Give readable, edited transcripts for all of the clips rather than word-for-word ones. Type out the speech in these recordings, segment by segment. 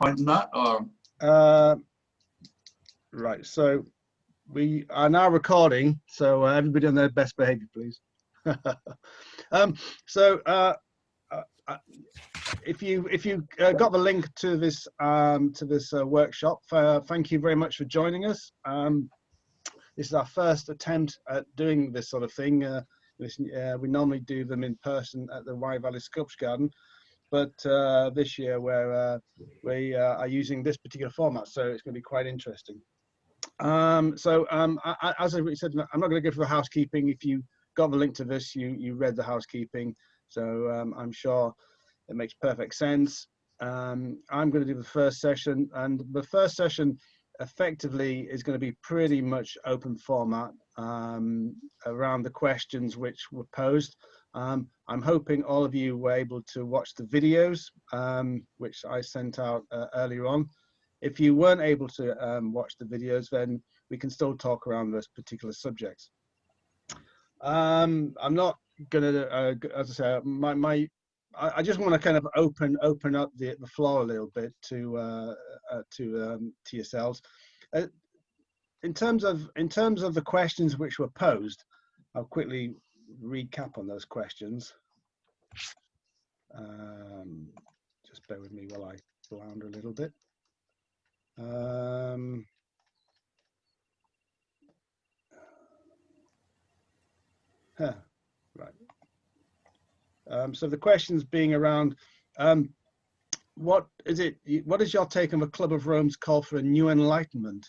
pointing at, or? Right, so we are now recording, so everybody on their best behavior, please. So if you got the link to this workshop, thank you very much for joining us. This is our first attempt at doing this sort of thing. We normally do them in person at the Wye Valley Sculpture Garden, but this year we are using this particular format, so it's going to be quite interesting. As I said, I'm not going to go through the housekeeping. If you got the link to this, you read the housekeeping, so I'm sure it makes perfect sense. I'm going to do the first session, and the first session effectively is going to be pretty much open format around the questions which were posed. I'm hoping all of you were able to watch the videos which I sent out earlier on. If you weren't able to watch the videos, then we can still talk around those particular subjects. I'm not going to, as I say, I just want to kind of open up the floor a little bit to yourselves. In terms of the questions which were posed, I'll quickly recap on those questions. Just bear with me while I flounder a little bit. Right. So the questions being around, what is your take on the Club of Rome's call for a new enlightenment?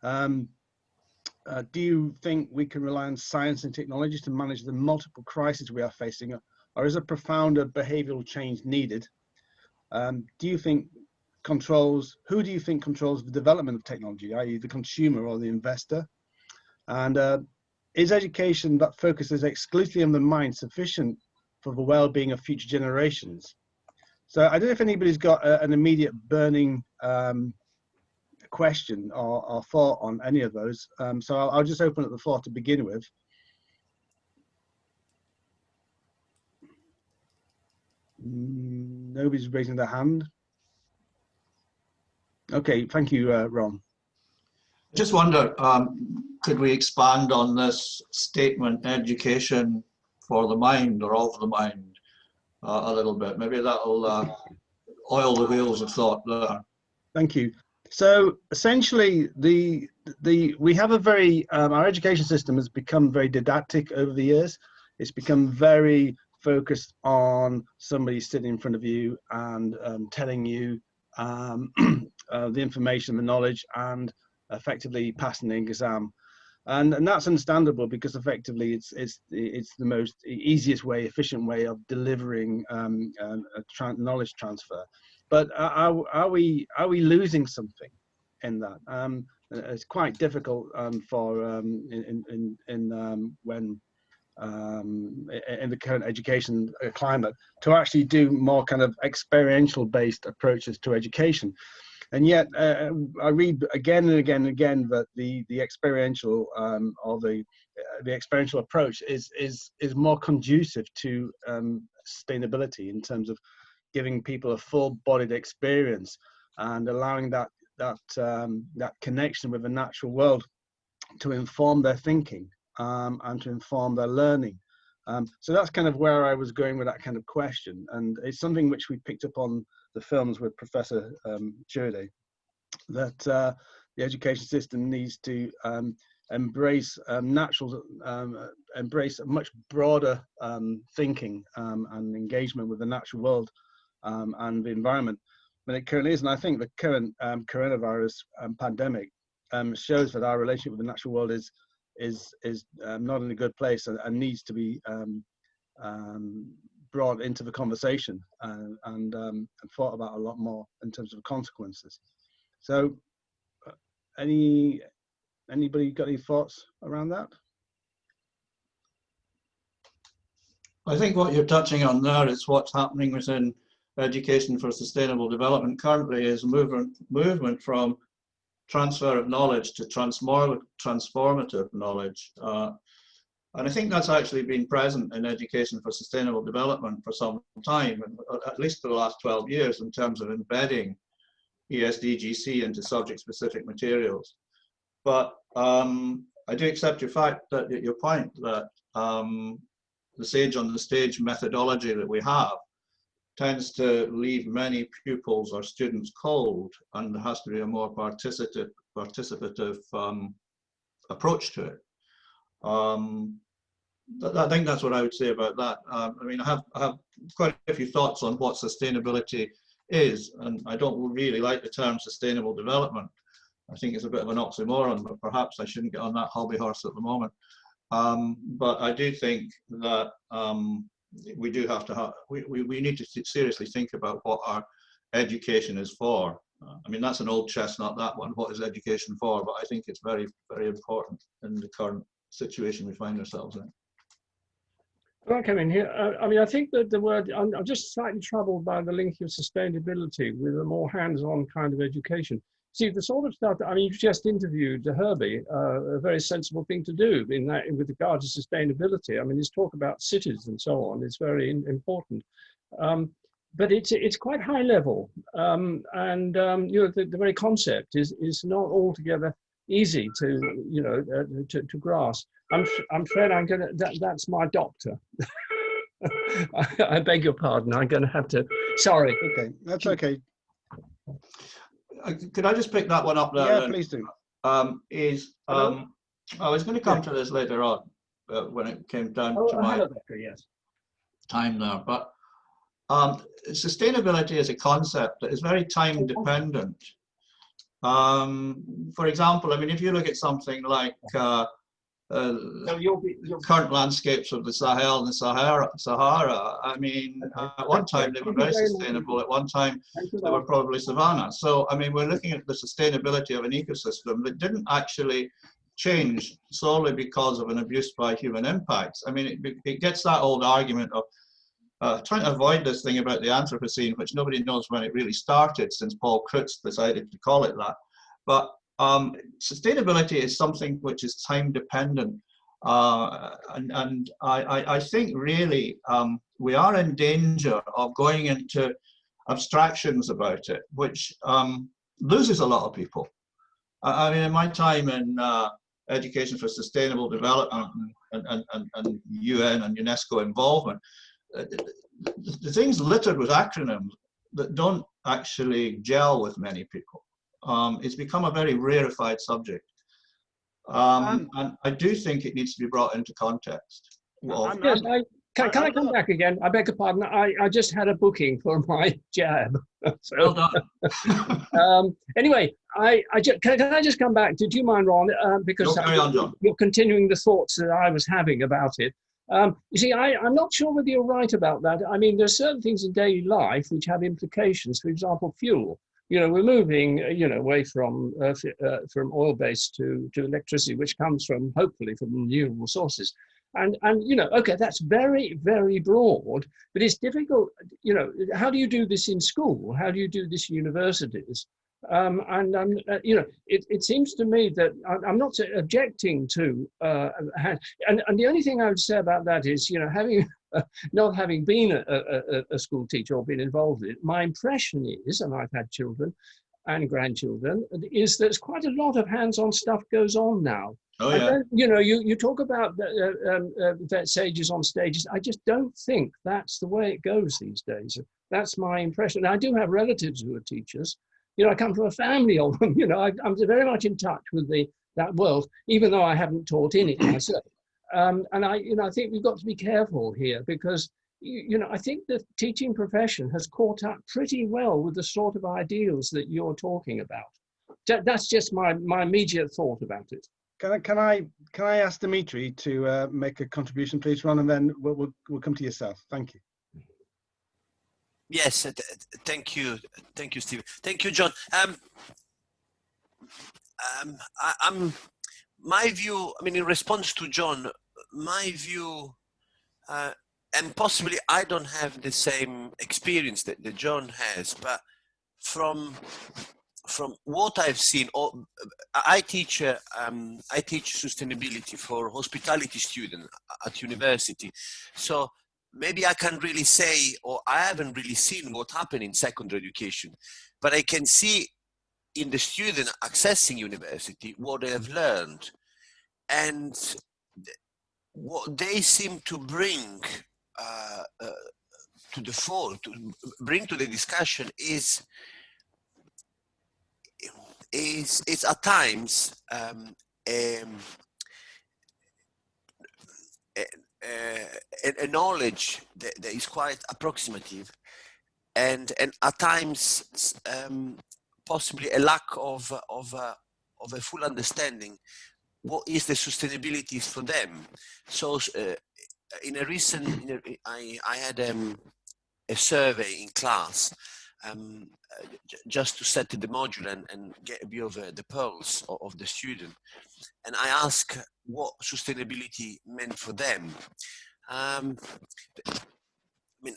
Do you think we can rely on science and technology to manage the multiple crises we are facing, or is a profounder behavioral change needed? Do you think who do you think controls the development of technology, i.e. the consumer or the investor? And is education that focuses exclusively on the mind sufficient for the well-being of future generations? So I don't know if anybody's got an immediate burning question or thought on any of those. So I'll just open up the floor to begin with. Nobody's raising their hand. Okay, thank you, Ron. Just wonder, could we expand on this statement, education for the mind or of the mind, a little bit? Maybe that'll oil the wheels of thought there. Thank you. So essentially, we have a very our education system has become very didactic over the years. It's become very focused on somebody sitting in front of you and telling you the information, the knowledge, and effectively passing the exam. And that's understandable because effectively it's the most easiest way, efficient way of delivering knowledge transfer. But are we losing something in that? It's quite difficult when in the current education climate to actually do more kind of experiential based approaches to education. And yet I read again and again and again that the experiential or the experiential approach is more conducive to sustainability in terms of giving people a full-bodied experience and allowing that connection with the natural world to inform their thinking and to inform their learning. So that's kind of where I was going with that kind of question, and it's something which we picked up on the films with Professor Jode, that the education system needs to embrace embrace a much broader thinking and engagement with the natural world and the environment than it currently is. And I think the current coronavirus pandemic shows that our relationship with the natural world is not in a good place and needs to be brought into the conversation and thought about a lot more in terms of consequences. So anybody got any thoughts around that? I think what you're touching on there is what's happening within education for sustainable development currently is movement from transfer of knowledge to transformative knowledge. And I think that's actually been present in education for sustainable development for some time, at least for the last 12 years, in terms of embedding ESDGC into subject-specific materials. But I do accept your point that the sage on the stage methodology that we have tends to leave many pupils or students cold, and there has to be a more participative approach to it. I think that's what I would say about that. I mean, I have quite a few thoughts on what sustainability is, and I don't really like the term sustainable development. I think it's a bit of an oxymoron, but perhaps I shouldn't get on that hobby horse at the moment. But I do think that we do have to we need to seriously think about what our education is for. I mean, that's an old chestnut, that one, what is education for? But I think it's very, very important in the current situation we find ourselves in. Well, I come in here. I mean, I think that the word, I'm just slightly troubled by the link of sustainability with a more hands-on kind of education. See, the sort of stuff, I mean, you've just interviewed Herbie, a very sensible thing to do in that, with regard to sustainability. I mean, his talk about cities and so on is very important. But it's quite high level. You know, the very concept is not altogether easy to, you know, to grasp. I'm afraid I'm gonna, that's my doctor. I beg your pardon, I'm gonna have to, sorry. Okay, that's okay. Could I just pick that one up there? Yeah, then? please do. I was going to come to this later on when it came down to my time there. But sustainability is a concept that is very time dependent. For example, I mean, if you look at something like current landscapes of the Sahel and the Sahara, I mean, at one time they were very sustainable, at one time they were probably savanna. So, I mean, we're looking at the sustainability of an ecosystem that didn't actually change solely because of an abuse by human impacts. I mean, it gets that old argument of trying to avoid this thing about the Anthropocene, which nobody knows when it really started, since Paul Crutzen decided to call it that. But sustainability is something which is time dependent, and I think really we are in danger of going into abstractions about it, which loses a lot of people. I mean, in my time in education for sustainable development and UN and UNESCO involvement, the thing's littered with acronyms that don't actually gel with many people. It's become a very rarefied subject. And I do think it needs to be brought into context. Well, yes, can I come back again? I beg your pardon. I just had a booking for my jab. So, well done. Anyway, can I just come back? Did you mind, Ron? Because carry on, John. You're continuing the thoughts that I was having about it. You see, I'm not sure whether you're right about that. I mean, there's certain things in daily life which have implications. For example, fuel. You know, we're moving, you know, away from oil-based to electricity, which comes from, hopefully, from renewable sources. And you know, okay, that's very, very broad, but it's difficult. You know, how do you do this in school? How do you do this in universities? You know, it seems to me that I'm not objecting to, and the only thing I would say about that is, you know, having not having been a school teacher or been involved in it, my impression is, and I've had children and grandchildren, is there's quite a lot of hands-on stuff goes on now. Oh, yeah. Then, you know, you talk about that sages on stages. I just don't think that's the way it goes these days. That's my impression. I do have relatives who are teachers. You know, I come from a family of them. You know, I'm very much in touch with that world, even though I haven't taught in it myself. And I think we've got to be careful here because, you know, I think the teaching profession has caught up pretty well with the sort of ideals that you're talking about. That's just my immediate thought about it. Can I ask Dimitri to make a contribution, please, Ron, and then we'll come to yourself. Thank you. Yes, thank you, Steve. Thank you, John. My view. I mean, in response to John, my view, and possibly I don't have the same experience that John has, but from what I've seen, I teach sustainability for hospitality students at university. So maybe I can't really say, or I haven't really seen what happened in secondary education, but I can see in the student accessing university what they have learned, and what they seem to bring to the fore, to bring to the discussion is at times a, a knowledge that is quite approximative, and at times possibly a lack of a full understanding what is the sustainability for them. So in a recent, I had a survey in class just to set the module and get a view of the pulse of the student. And I asked what sustainability meant for them. I mean,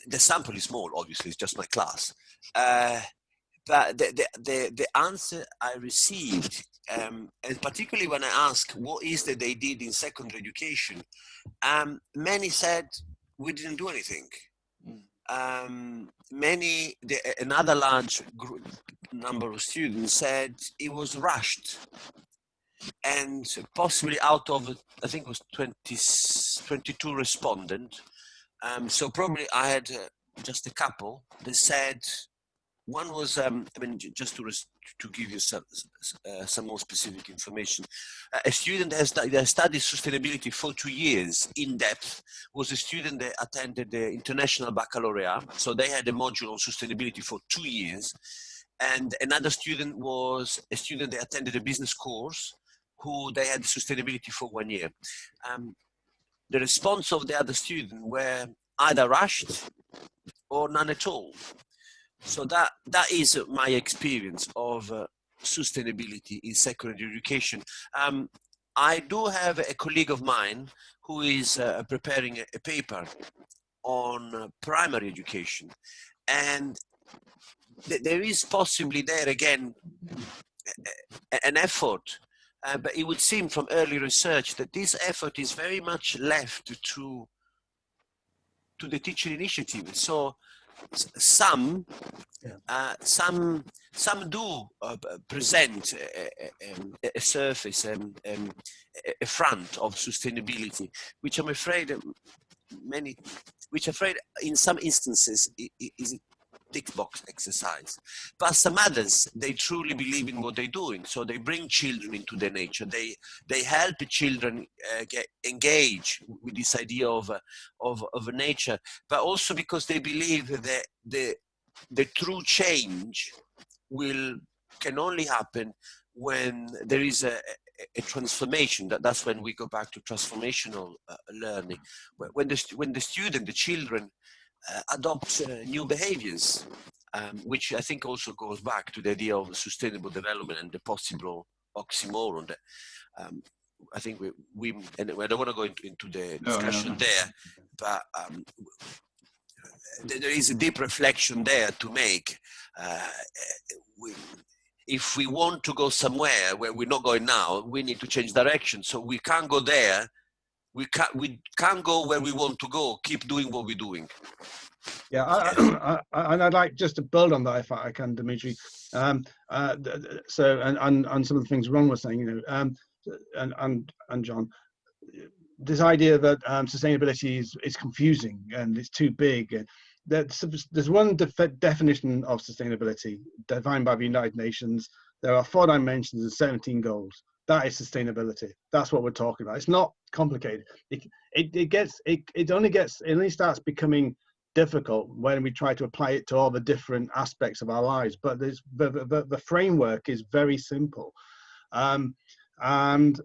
the sample is small, obviously, it's just my class. But the answer I received, and particularly when I asked what is that they did in secondary education, many said, we didn't do anything. Another large number of students said it was rushed, and possibly out of, I think it was 22 respondents. So probably I had just a couple that said, one was, I mean, just to give you some more specific information, a student that studied sustainability for 2 years in depth was a student that attended the International Baccalaureate. So they had a module on sustainability for 2 years. And another student was a student that attended a business course who they had sustainability for 1 year. The response of the other student were either rushed or none at all. So that is my experience of sustainability in secondary education. I do have a colleague of mine who is preparing a paper on primary education, and there is possibly there again an effort, but it would seem from early research that this effort is very much left to the teacher initiative. So some do present a surface, a front of sustainability, which I'm afraid in some instances is a tick box exercise. But some others, they truly believe in what they're doing. So they bring children into their nature. They help children get engaged with this idea of nature, but also because they believe that the true change can only happen when there is a transformation. That's when we go back to transformational learning. When the children adopt new behaviors, which I think also goes back to the idea of sustainable development and the possible oxymoron that I think we and I don't want to go into the discussion there, but there is a deep reflection there to make. If we want to go somewhere where we're not going now, we need to change direction. So we can't go there. We can't go where we want to go. Keep doing what we're doing. Yeah, and I'd like just to build on that, if I can, Dimitri. So, and some of the things Ron was saying, and John, this idea that sustainability is confusing and it's too big. There's one definition of sustainability defined by the United Nations. There are 4 dimensions and 17 goals. That is sustainability. That's what we're talking about. It's not complicated. It only starts becoming difficult when we try to apply it to all the different aspects of our lives. But the framework is very simple. So that's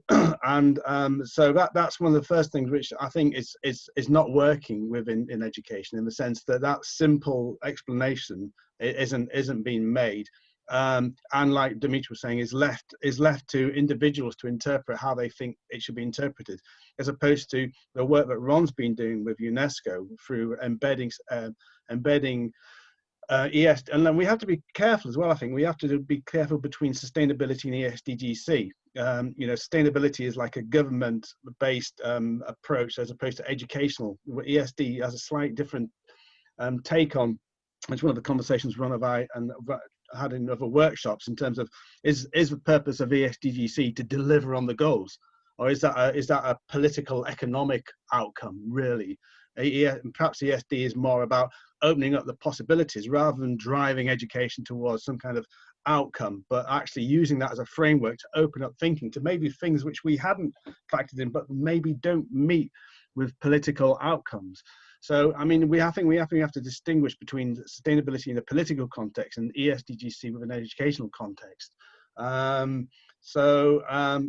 one of the first things which I think is not working within education, in the sense that simple explanation isn't being made, and like Dimitri was saying, is left to individuals to interpret how they think it should be interpreted, as opposed to the work that Ron's been doing with UNESCO through embedding and then we have to be careful as well. I think we have to be careful between sustainability and ESDGC. You know, sustainability is like a government-based approach as opposed to educational. ESD has a slightly different take on. It's one of the conversations Ron and I had in other workshops in terms of is the purpose of ESDGC to deliver on the goals, or is that a political economic outcome really? Perhaps ESD is more about opening up the possibilities rather than driving education towards some kind of outcome, but actually using that as a framework to open up thinking to maybe things which we hadn't factored in, but maybe don't meet with political outcomes. So, I mean, I think we have to distinguish between sustainability in a political context and ESDGC with an educational context. So a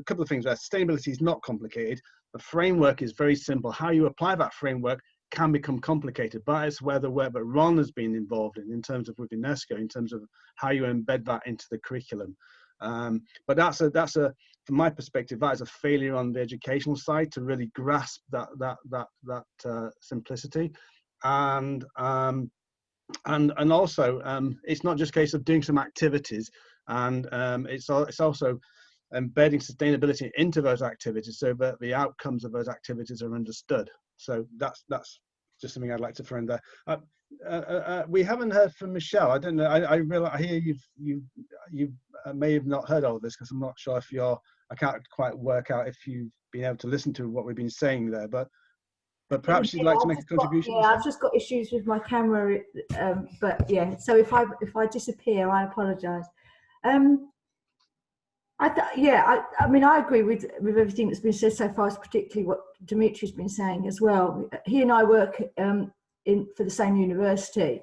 couple of things there. Sustainability is not complicated. The framework is very simple. How you apply that framework can become complicated, but it's where the work that Ron has been involved in terms of with UNESCO, in terms of how you embed that into the curriculum. But that's from my perspective, that is a failure on the educational side to really grasp that simplicity, and also it's not just a case of doing some activities, and it's also embedding sustainability into those activities so that the outcomes of those activities are understood. So that's just something I'd like to throw in there. We haven't heard from Michelle. I don't know. I hear you may have not heard all of this because I'm not sure if I can't quite work out if you've been able to listen to what we've been saying there. But perhaps you'd like to make a contribution. Yeah, I've just got issues with my camera. But yeah, so if I disappear, I apologise. I mean, I agree with everything that's been said so far, particularly what Dimitri's been saying as well. He and I work for the same university.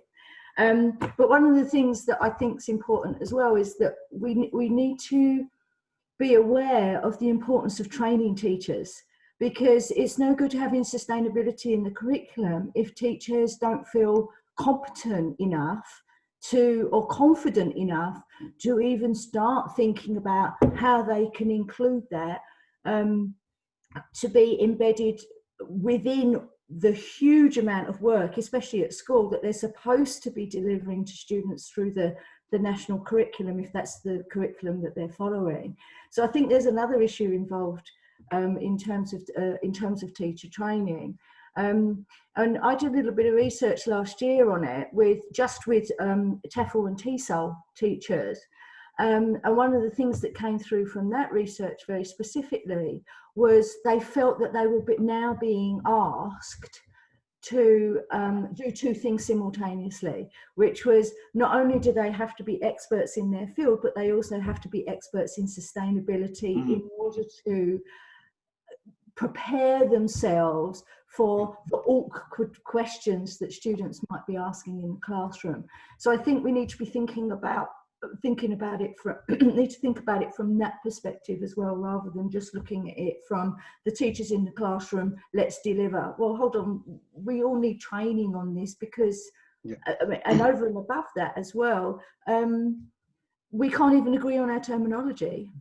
But one of the things that I think is important as well is that we need to be aware of the importance of training teachers, because it's no good having sustainability in the curriculum if teachers don't feel competent enough or confident enough to even start thinking about how they can include that to be embedded within the huge amount of work, especially at school, that they're supposed to be delivering to students through the national curriculum, if that's the curriculum that they're following. So I think there's another issue involved in terms of teacher training. And I did a little bit of research last year on it with TEFL and TESOL teachers. And one of the things that came through from that research very specifically was they felt that they were now being asked to do two things simultaneously, which was not only do they have to be experts in their field, but they also have to be experts in sustainability in order to prepare themselves for the awkward questions that students might be asking in the classroom. So I think we need to be thinking about it from that perspective as well, rather than just looking at it from the teachers in the classroom, let's deliver. Well, hold on, we all need training on this, because and over and above that as well, we can't even agree on our terminology.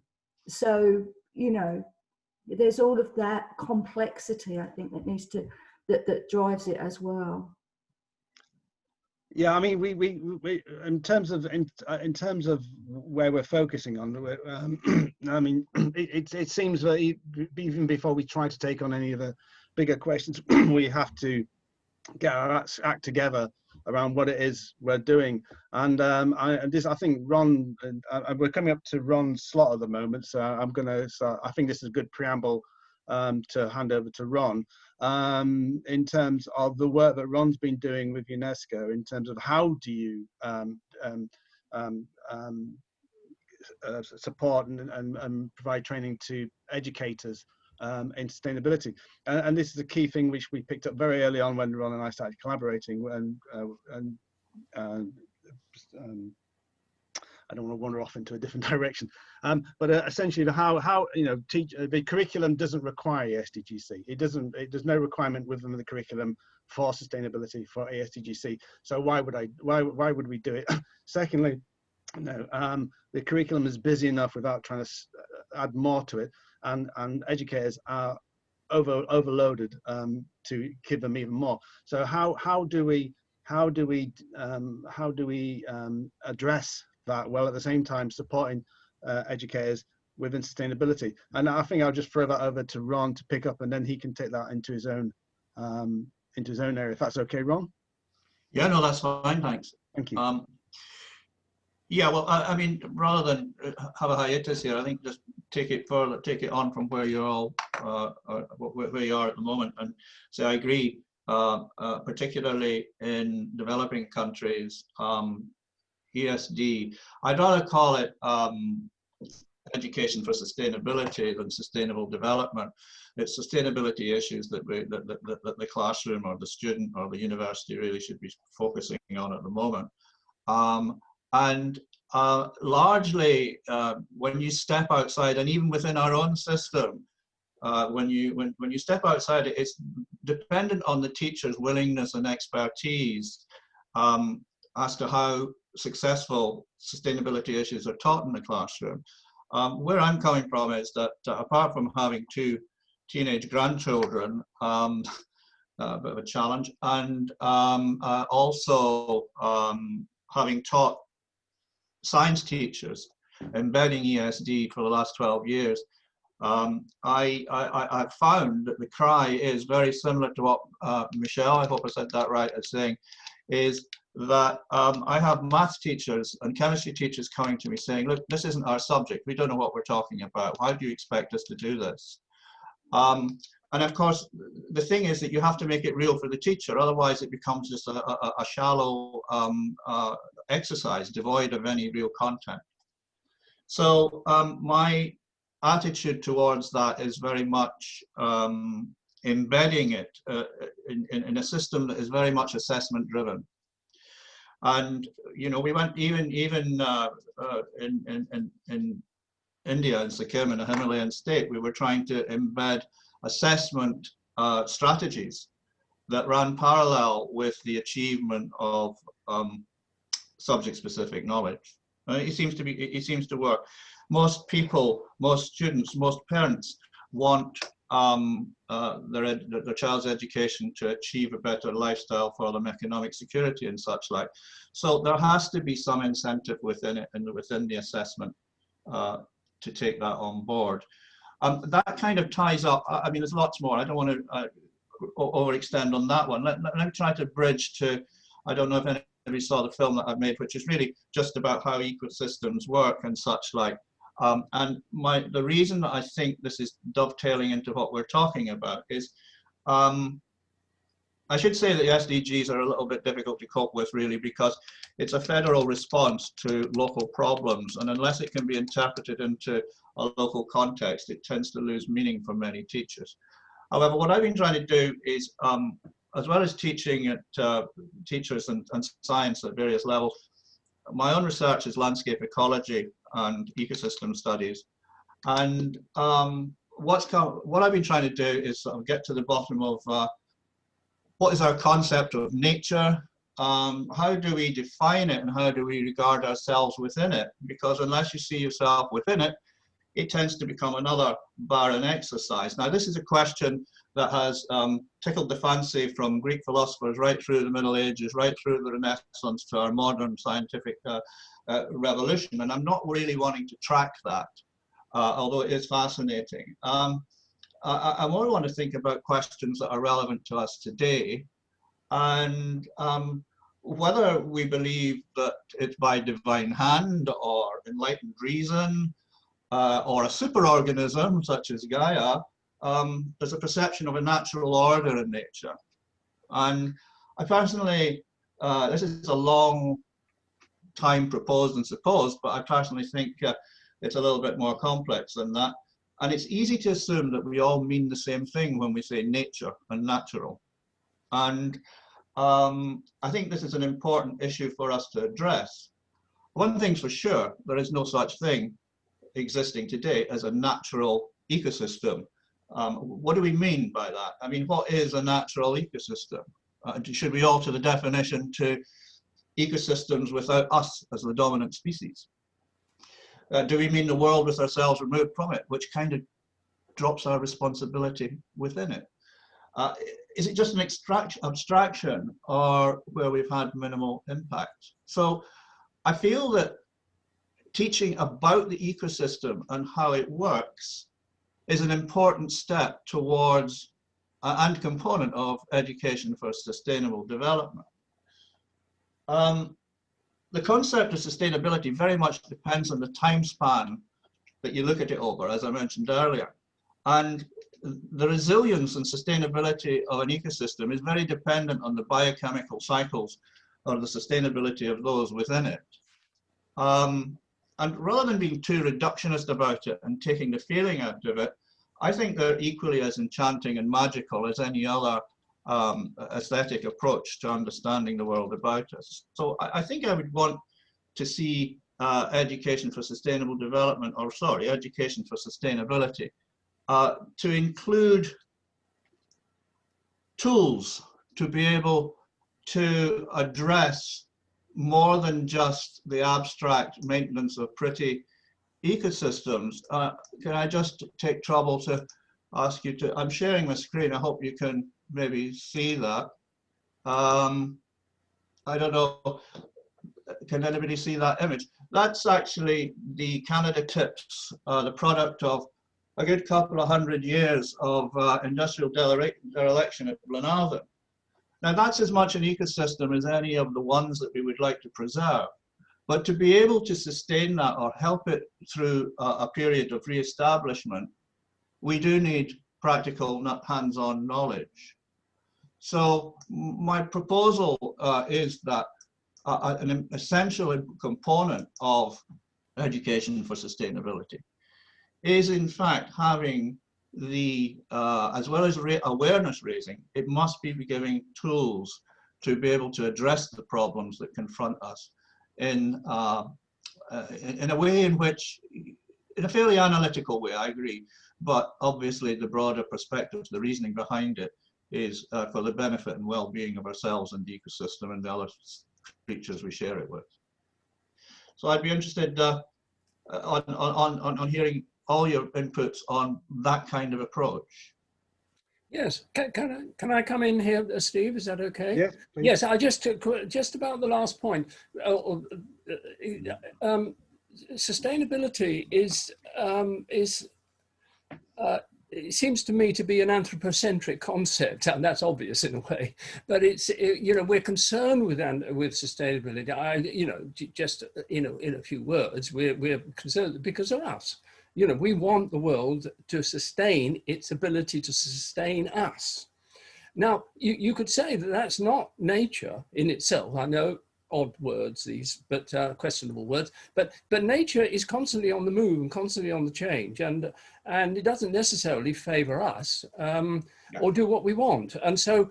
So, you know, there's all of that complexity, I think, that drives it as well. Yeah, I mean, we in terms of where we're focusing on, I mean, it seems that even before we try to take on any of the bigger questions, we have to get our act together around what it is we're doing. And I think Ron, we're coming up to Ron's slot at the moment, so I think this is a good preamble to hand over to Ron in terms of the work that Ron's been doing with UNESCO, in terms of how do you support and provide training to educators in sustainability. And this is a key thing which we picked up very early on when Ron and I started collaborating, I don't want to wander off into a different direction, but essentially how you know, the curriculum doesn't require ESDGC. There's no requirement within the curriculum for sustainability for ESDGC. So why would we do it? Secondly, no, the curriculum is busy enough without trying to add more to it, and educators are overloaded to give them even more. So how do we how do we address that while at the same time supporting educators within sustainability? And I think I'll just throw that over to Ron to pick up, and then he can take that into his own area, if that's okay, Ron. Yeah, no, that's fine, thanks. Thank you. Yeah, well, I mean, rather than have a hiatus here, I think just take it further, take it on from where you're all, where you are at the moment, and say I agree, particularly in developing countries, ESD, I'd rather call it education for sustainability than sustainable development. It's sustainability issues that the classroom or the student or the university really should be focusing on at the moment. Largely, when you step outside, and even within our own system, when you step outside, it's dependent on the teacher's willingness and expertise as to how successful sustainability issues are taught in the classroom. Where I'm coming from is that apart from having 2 teenage grandchildren, a bit of a challenge, and also having taught science teachers, embedding ESD for the last 12 years, I've found that the cry is very similar to what Michelle, I hope I said that right, is saying, is that I have maths teachers and chemistry teachers coming to me saying, look, this isn't our subject, we don't know what we're talking about, how do you expect us to do this? And of course, the thing is that you have to make it real for the teacher, otherwise it becomes just a shallow exercise devoid of any real content. So my attitude towards that is very much embedding it in a system that is very much assessment driven. And you know, we went even in India, in Sikkim, in a Himalayan state, we were trying to embed assessment strategies that ran parallel with the achievement of subject-specific knowledge. It seems to work. Most people, most students, most parents want their child's education to achieve a better lifestyle for them, economic security and such like. So there has to be some incentive within it and within the assessment to take that on board. That kind of ties up, I mean, there's lots more. I don't want to overextend on that one. Let me try to bridge to, I don't know if anybody saw the film that I've made, which is really just about how ecosystems work and such like. And the reason that I think this is dovetailing into what we're talking about is, I should say that the SDGs are a little bit difficult to cope with really, because it's a federal response to local problems, and unless it can be interpreted into a local context, it tends to lose meaning for many teachers. However, what I've been trying to do is, as well as teaching at teachers and science at various levels, my own research is landscape ecology and ecosystem studies. And what I've been trying to do is sort of get to the bottom of what is our concept of nature, how do we define it, and how do we regard ourselves within it? Because unless you see yourself within it, it tends to become another barren exercise. Now, this is a question that has tickled the fancy from Greek philosophers right through the Middle Ages, right through the Renaissance to our modern scientific revolution. And I'm not really wanting to track that, although it is fascinating. I more want to think about questions that are relevant to us today, and whether we believe that it's by divine hand or enlightened reason or a superorganism such as Gaia. There's a perception of a natural order in nature. And I personally, this is a long time proposed and supposed, but I personally think it's a little bit more complex than that. And it's easy to assume that we all mean the same thing when we say nature and natural. And I think this is an important issue for us to address. One thing's for sure, there is no such thing existing today as a natural ecosystem. What do we mean by that? I mean, what is a natural ecosystem? Should we alter the definition to ecosystems without us as the dominant species? Do we mean the world with ourselves removed from it, which kind of drops our responsibility within it? is it just an abstraction, or where we've had minimal impact? So I feel that teaching about the ecosystem and how it works is an important step towards and component of education for sustainable development. The concept of sustainability very much depends on the time span that you look at it over, as I mentioned earlier. And the resilience and sustainability of an ecosystem is very dependent on the biochemical cycles or the sustainability of those within it. And rather than being too reductionist about it and taking the feeling out of it, I think they're equally as enchanting and magical as any other aesthetic approach to understanding the world about us. So I think I would want to see education for sustainable development, or sorry, education for sustainability, to include tools to be able to address more than just the abstract maintenance of pretty ecosystems. Can I just take trouble to ask you to, I'm sharing my screen, I hope you can maybe see that. I don't know, can anybody see that image? That's actually the Canada Tips, the product of a good couple of 100 years of industrial dereliction at Glenarvan. Now that's as much an ecosystem as any of the ones that we would like to preserve. But to be able to sustain that or help it through a period of re-establishment, we do need practical, not hands-on knowledge. So my proposal is that an essential component of education for sustainability is in fact having the, as well as awareness raising, it must be giving tools to be able to address the problems that confront us in a way in which, in a fairly analytical way, I agree, but obviously the broader perspective, the reasoning behind it is for the benefit and well-being of ourselves and the ecosystem and the other creatures we share it with. So I'd be interested on hearing all your inputs on that kind of approach. Yes, can I come in here, Steve? Is that okay? Yeah, please. Yes, I just about the last point. Sustainability is it seems to me to be an anthropocentric concept, and that's obvious in a way. But you know, we're concerned with sustainability. You know, just in a few words, we're concerned because of us. You know, we want the world to sustain its ability to sustain us. Now, you could say that that's not nature in itself. I know odd words, these, but questionable words. But nature is constantly on the move and constantly on the change, and it doesn't necessarily favour us or do what we want. And so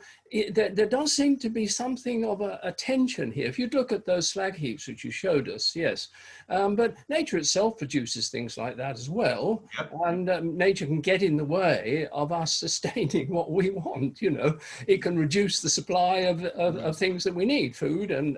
there does seem to be something of a tension here. If you look at those slag heaps which you showed us, yes, but nature itself produces things like that as well, and nature can get in the way of us sustaining what we want. You know, it can reduce the supply of things that we need, food and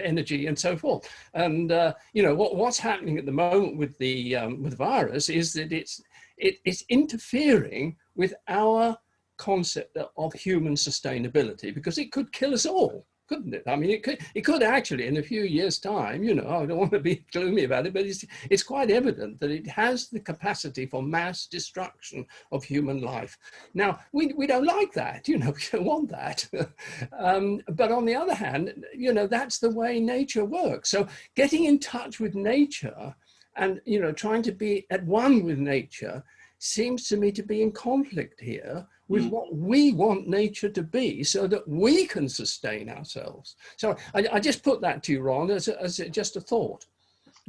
energy and so forth. And you know, what's happening at the moment with the virus is that it's interfering with our concept of human sustainability, because it could kill us all, couldn't it? I mean, it could actually, in a few years' time, you know, I don't want to be gloomy about it, but it's quite evident that it has the capacity for mass destruction of human life. Now, we don't like that, you know, we don't want that. But on the other hand, you know, that's the way nature works. So getting in touch with nature and, you know, trying to be at one with nature seems to me to be in conflict here with what we want nature to be, so that we can sustain ourselves. So I just put that to you, Ron, as just a thought.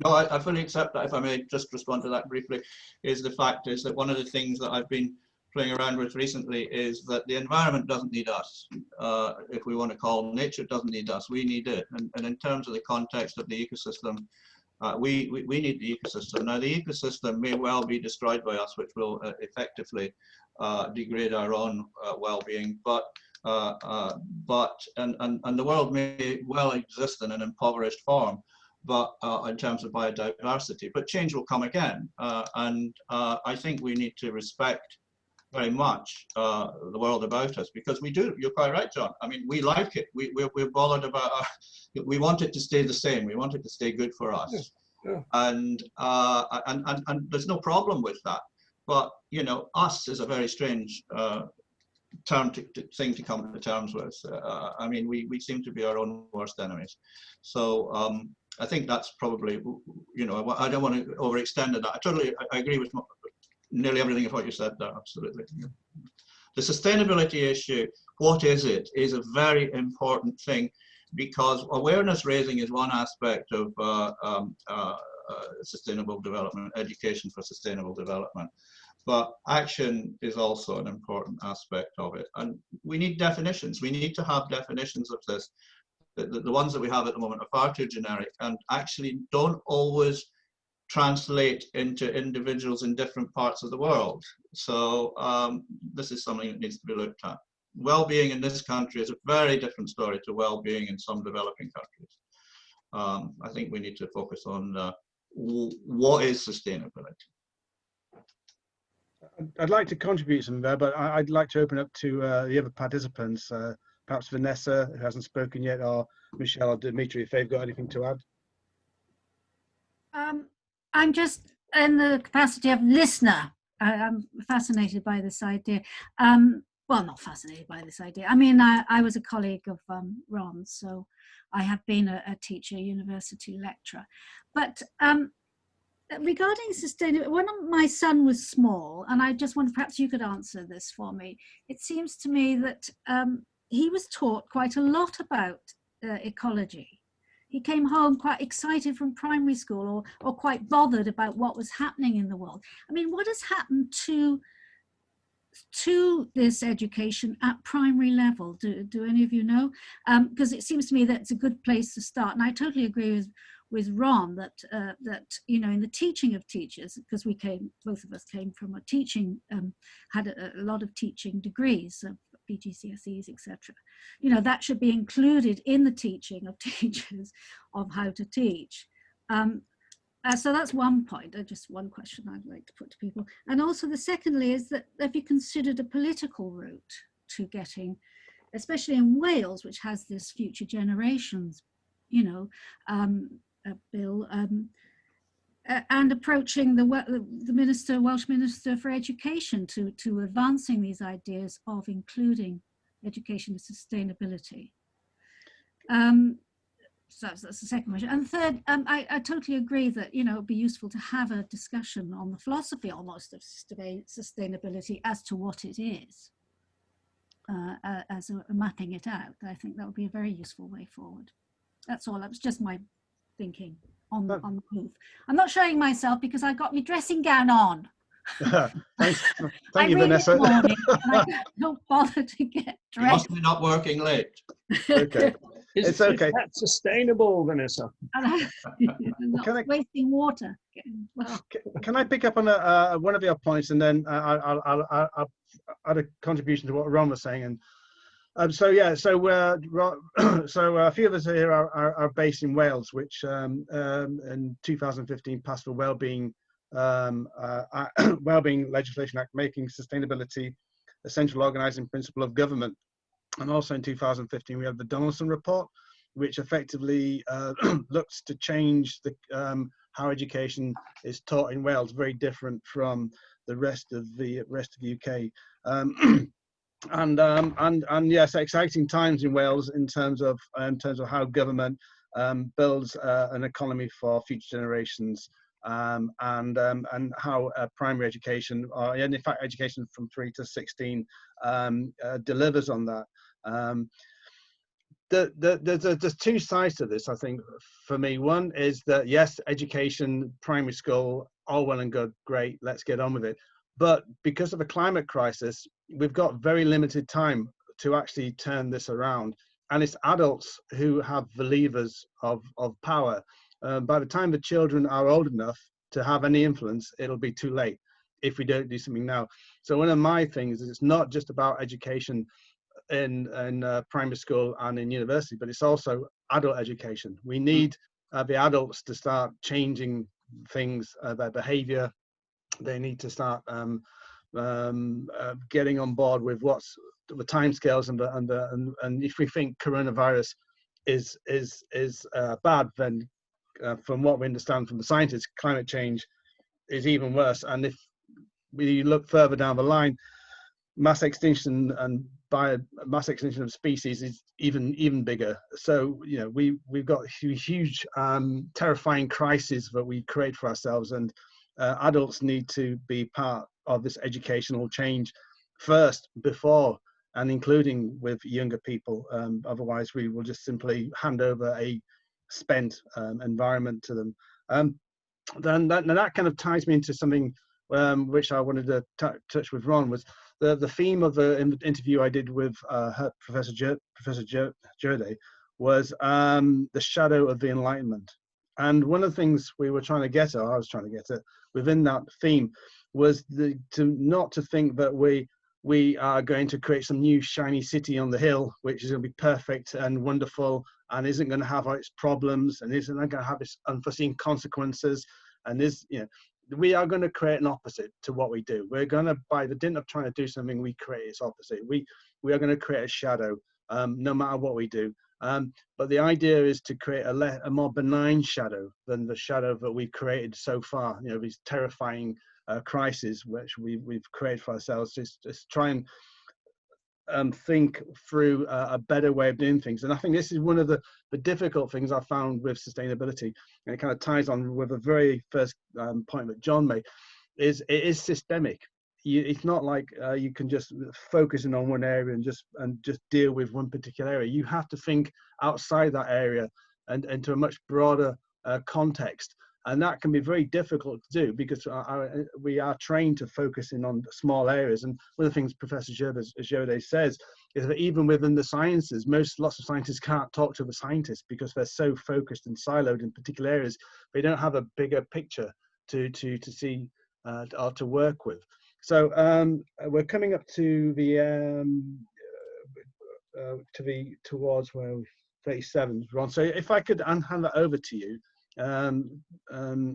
No, I fully accept that. If I may just respond to that briefly, is the fact is that one of the things that I've been playing around with recently is that the environment doesn't need us. If we want to call nature doesn't need us, we need it. And in terms of the context of the ecosystem, we need the ecosystem. Now, the ecosystem may well be destroyed by us, which will effectively degrade our own well-being, but the world may well exist in an impoverished form, but in terms of biodiversity, but change will come again. I think we need to respect very much the world about us, because we do. You're quite right, John. I mean, we like it. We're bothered about. We want it to stay the same. We want it to stay good for us, Yeah. and there's no problem with that. But you know, us is a very strange thing to come to terms with. I mean, we seem to be our own worst enemies. So I think that's probably, you know, I don't want to overextend it. I agree with nearly everything of what you said there, absolutely. The sustainability issue, what is it, is a very important thing, because awareness raising is one aspect of sustainable development, education for sustainable development. But action is also an important aspect of it. And we need definitions. We need to have definitions of this. The ones that we have at the moment are far too generic and actually don't always translate into individuals in different parts of the world. So this is something that needs to be looked at. Well-being in this country is a very different story to well-being in some developing countries. I think we need to focus on what is sustainability. I'd like to contribute some there, but I'd like to open up to the other participants. Perhaps Vanessa, who hasn't spoken yet, or Michelle or Dimitri, if they've got anything to add. I'm just in the capacity of listener. I'm fascinated by this idea. Well, not fascinated by this idea. I mean, I was a colleague of Ron's, so I have been a teacher, university lecturer. But regarding sustainability, when my son was small, and I just wonder, perhaps you could answer this for me. It seems to me that he was taught quite a lot about ecology. He came home quite excited from primary school, or quite bothered about what was happening in the world. I mean, what has happened to this education at primary level? Do any of you know? Because it seems to me that it's a good place to start. And I totally agree with Ron that you know, in the teaching of teachers, because both of us came from a teaching, had a lot of teaching degrees of BGCSEs, etc. You know, that should be included in the teaching of teachers of how to teach. So that's one point, just one question I'd like to put to people. And also the secondly is that have you considered a political route to getting, especially in Wales, which has this future generations, you know, bill, and approaching the Welsh Minister for Education to advancing these ideas of including education and sustainability. So that's the second question. And third, I totally agree that, you know, it'd be useful to have a discussion on the philosophy almost of sustainability as to what it is, as mapping it out. I think that would be a very useful way forward. That's all. That was just my thinking on the move. I'm not showing myself because I got my dressing gown on. Thank you, Vanessa. Morning, and I don't bother to get dressed. You must be not working late. Okay. It's okay. Is that sustainable, Vanessa? Not wasting water. Well, can I pick up on one of your points, and then I'll add a contribution to what Ron was saying. And so a few of us here are based in Wales, which in 2015 passed for wellbeing legislation act, making sustainability a central organising principle of government. And also in 2015 we have the Donaldson report, which effectively looks to change the how education is taught in Wales, very different from the rest of the UK. And yes, exciting times in Wales in terms of how government builds an economy for future generations, and how primary education, and in fact education from 3 to 16, delivers on that. There's two sides to this, I think, for me. One is that yes, education, primary school, all well and good, great, let's get on with it. But because of a climate crisis, we've got very limited time to actually turn this around. And it's adults who have the levers of power. By the time the children are old enough to have any influence, it'll be too late if we don't do something now. So one of my things is it's not just about education in primary school and in university, but it's also adult education. We need the adults to start changing things, their behavior. They need to start getting on board with what's the timescales and if we think coronavirus is bad, then from what we understand from the scientists, climate change is even worse. And if we look further down the line, mass extinction and mass extinction of species is even bigger. So you know, we've got huge terrifying crises that we create for ourselves, and adults need to be part of this educational change first, before and including with younger people. Otherwise we will just simply hand over a spent environment to them. Then that kind of ties me into something which I wanted to touch with Ron, was the theme of the interview I did with Professor Jode was the shadow of the Enlightenment. And one of the things we were trying to get at, or I was trying to get at, within that theme, was not to think that we are going to create some new shiny city on the hill, which is going to be perfect and wonderful, and isn't going to have its problems, and isn't going to have its unforeseen consequences, and we are going to create an opposite to what we do. We're going to, by the dint of trying to do something, we create its opposite. We are going to create a shadow, no matter what we do. But the idea is to create a more benign shadow than the shadow that we've created so far. You know, these terrifying crises which we've created for ourselves. Just try and think through a better way of doing things. And I think this is one of the difficult things I found with sustainability, and it kind of ties on with the very first point that John made, is it is systemic. It's not like you can just focus in on one area and just deal with one particular area. You have to think outside that area and into a much broader context. And that can be very difficult to do because we are trained to focus in on small areas. And one of the things Professor Jode says is that even within the sciences, lots of scientists can't talk to the scientists because they're so focused and siloed in particular areas. They don't have a bigger picture to see or to work with. So we're coming up to towards 37, Ron. So if I could hand that over to you. And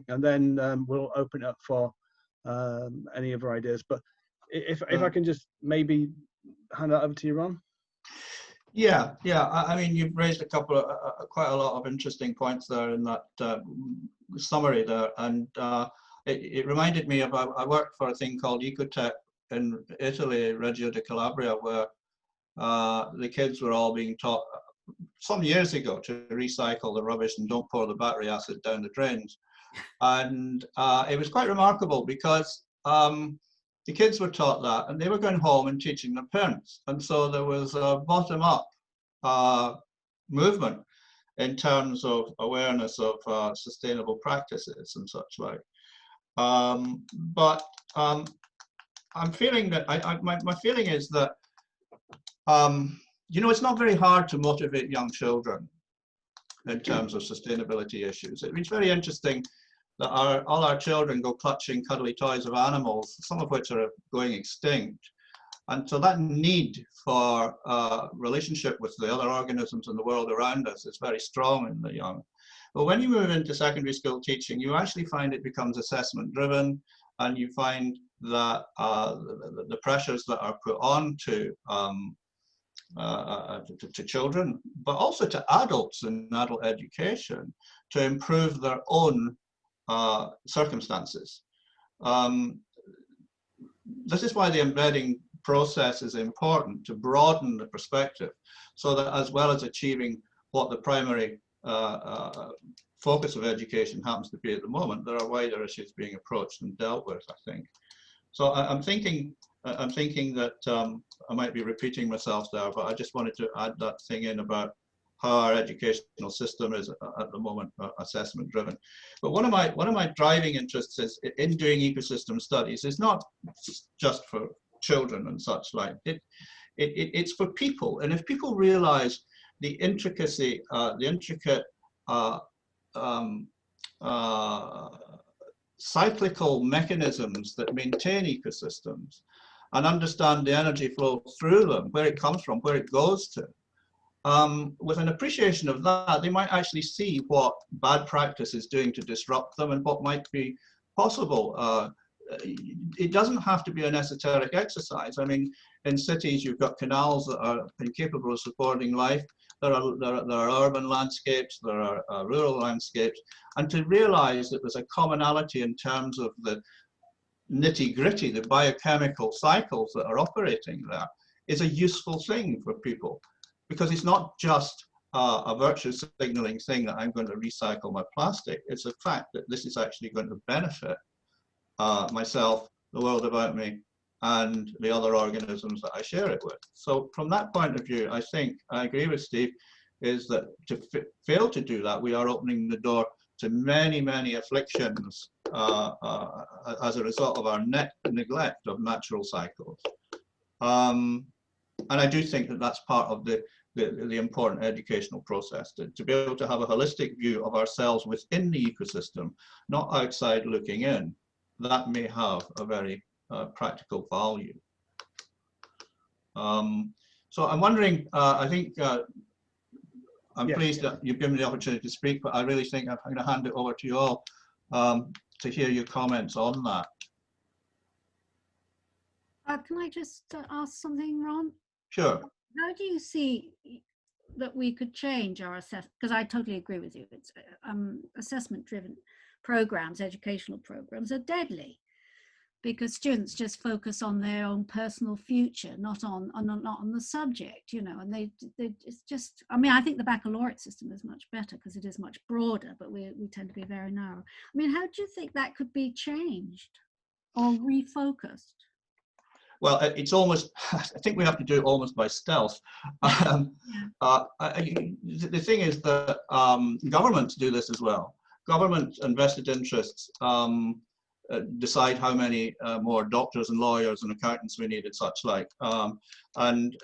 then we'll open it up for any other ideas. But if I can just maybe hand that over to you, Ron. Yeah. I mean, you've raised quite a lot of interesting points there in that summary there, and it reminded me of I worked for a thing called Ecotech in Italy, Reggio di Calabria, where the kids were all being taught some years ago to recycle the rubbish and don't pour the battery acid down the drains. And it was quite remarkable because the kids were taught that and they were going home and teaching their parents. And so there was a bottom-up movement in terms of awareness of sustainable practices and such like. But I'm feeling that, my feeling is that you know, it's not very hard to motivate young children in terms of sustainability issues. It's very interesting that all our children go clutching cuddly toys of animals, some of which are going extinct. And so that need for relationship with the other organisms in the world around us is very strong in the young. But when you move into secondary school teaching, you actually find it becomes assessment driven, and you find that the pressures that are put on to children, but also to adults in adult education, to improve their own circumstances. This is why the embedding process is important, to broaden the perspective, so that as well as achieving what the primary focus of education happens to be at the moment, there are wider issues being approached and dealt with, I think. So I'm thinking that I might be repeating myself there, but I just wanted to add that thing in about how our educational system is at the moment assessment driven. But one of my driving interests is in doing ecosystem studies is not just for children and such like. It's for people, and if people realize the intricacy, the intricate cyclical mechanisms that maintain ecosystems, and understand the energy flow through them, where it comes from, where it goes to. With an appreciation of that, they might actually see what bad practice is doing to disrupt them and what might be possible it doesn't have to be an esoteric exercise. I mean, in cities, you've got canals that are incapable of supporting life. There are urban landscapes, there are rural landscapes, and to realize that there's a commonality in terms of the nitty-gritty, the biochemical cycles that are operating there, is a useful thing for people, because it's not just a virtue signaling thing that I'm going to recycle my plastic. It's a fact that this is actually going to benefit myself, the world about me, and the other organisms that I share it with. So from that point of view, I think I agree with Steve, is that to fail to do that, we are opening the door to many, many afflictions as a result of our neglect of natural cycles. And I do think that that's part of the important educational process, to be able to have a holistic view of ourselves within the ecosystem, not outside looking in. That may have a very practical value. So I'm wondering, I think I'm pleased that you've given me the opportunity to speak, but I really think I'm going to hand it over to you all to hear your comments on that. Can I just ask something, Ron? Sure. How do you see that we could change our assessment? Because I totally agree with you. It's assessment-driven programs, educational programs are deadly, because students just focus on their own personal future, not on the subject, you know. And it's just, I mean, I think the baccalaureate system is much better because it is much broader, but we tend to be very narrow. I mean, how do you think that could be changed or refocused? Well, it's almost, I think we have to do it almost by stealth. The thing is that governments do this as well. Government and vested interests decide how many more doctors and lawyers and accountants we need and such like. And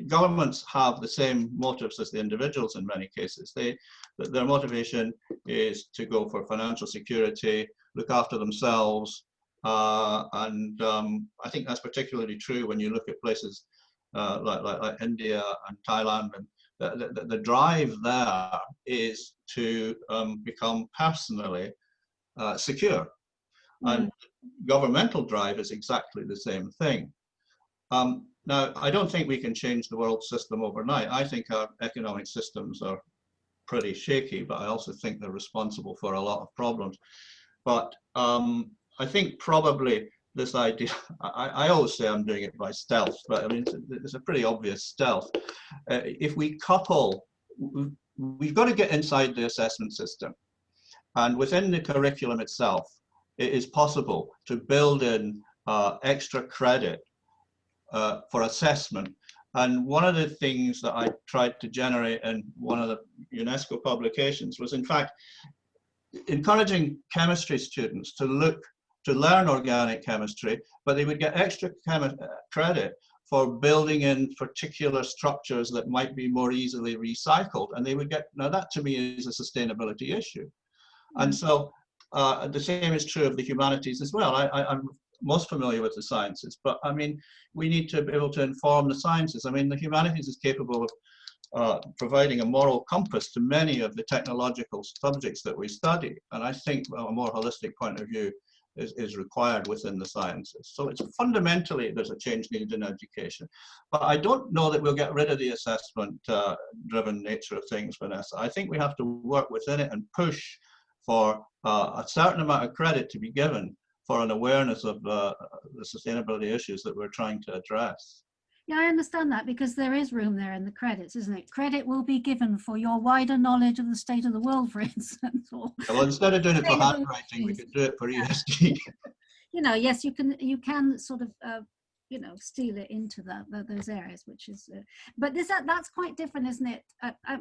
governments have the same motives as the individuals in many cases. Their motivation is to go for financial security, look after themselves, and I think that's particularly true when you look at places like India and Thailand. And the drive there is to become personally secure. And governmental drive is exactly the same thing. Now, I don't think we can change the world system overnight. I think our economic systems are pretty shaky, but I also think they're responsible for a lot of problems. But I think probably this idea, I always say I'm doing it by stealth, but I mean, it's a pretty obvious stealth. If we couple, we've got to get inside the assessment system. And within the curriculum itself, it is possible to build in extra credit for assessment. And one of the things that I tried to generate in one of the UNESCO publications was, in fact, encouraging chemistry students to learn organic chemistry, but they would get extra credit for building in particular structures that might be more easily recycled. And they would get, now that to me is a sustainability issue. And so the same is true of the humanities as well. I'm most familiar with the sciences, but I mean, we need to be able to inform the sciences. I mean, the humanities is capable of providing a moral compass to many of the technological subjects that we study. And I think a more holistic point of view is required within the sciences. So it's fundamentally, there's a change needed in education. But I don't know that we'll get rid of the assessment driven nature of things, Vanessa. I think we have to work within it and push for a certain amount of credit to be given for an awareness of the sustainability issues that we're trying to address. Yeah, I understand that, because there is room there in the credits, isn't it? Credit will be given for your wider knowledge of the state of the world, for instance. Or well, instead of doing it for handwriting, we could do it for ESG. You know, yes, you can sort of, you know, steal it into those areas, which is, but that's quite different, isn't it?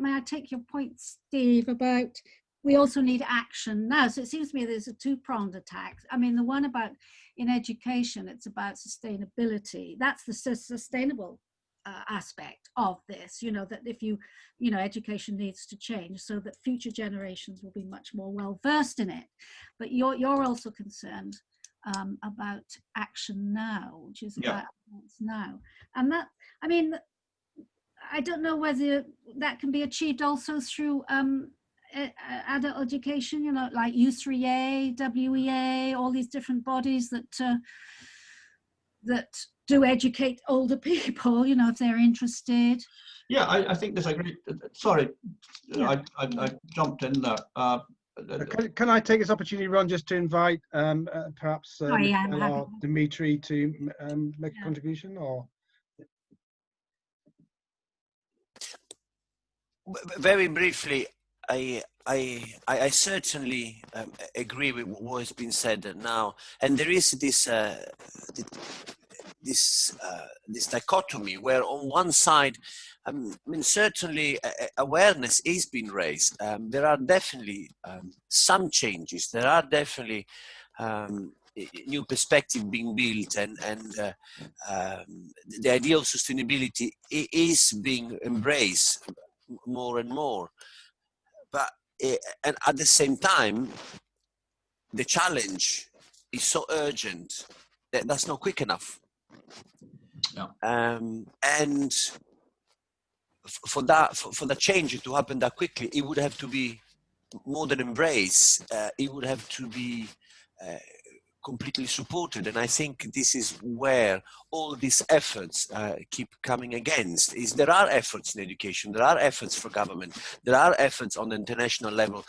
May I take your point, Steve, about we also need action now. So it seems to me there's a two-pronged attack. I mean, the one about in education, it's about sustainability. That's the sustainable aspect of this, you know, that if you know, education needs to change so that future generations will be much more well-versed in it. But you're also concerned about action now, which is about now. And that, I mean, I don't know whether that can be achieved also through adult education, you know, like U3A, WEA, all these different bodies that that do educate older people, you know, if they're interested. Yeah, I think there's a great, sorry, Yeah. I jumped in there. Can I take this opportunity, Ron, just to invite perhaps Sorry, I'm Michelle happy. or Dimitri to make Yeah. a contribution? Or Very briefly, I certainly agree with what has been said now, and there is this this dichotomy where on one side, I mean, certainly awareness is being raised. There are definitely some changes. There are definitely new perspective being built, and the idea of sustainability is being embraced more and more. But and at the same time, the challenge is so urgent that that's not quick enough. Yeah. And for the change to happen that quickly, it would have to be more than embrace. It would have to be completely supported, and I think this is where all these efforts keep coming against. Is there are efforts in education, there are efforts for government, there are efforts on the international level,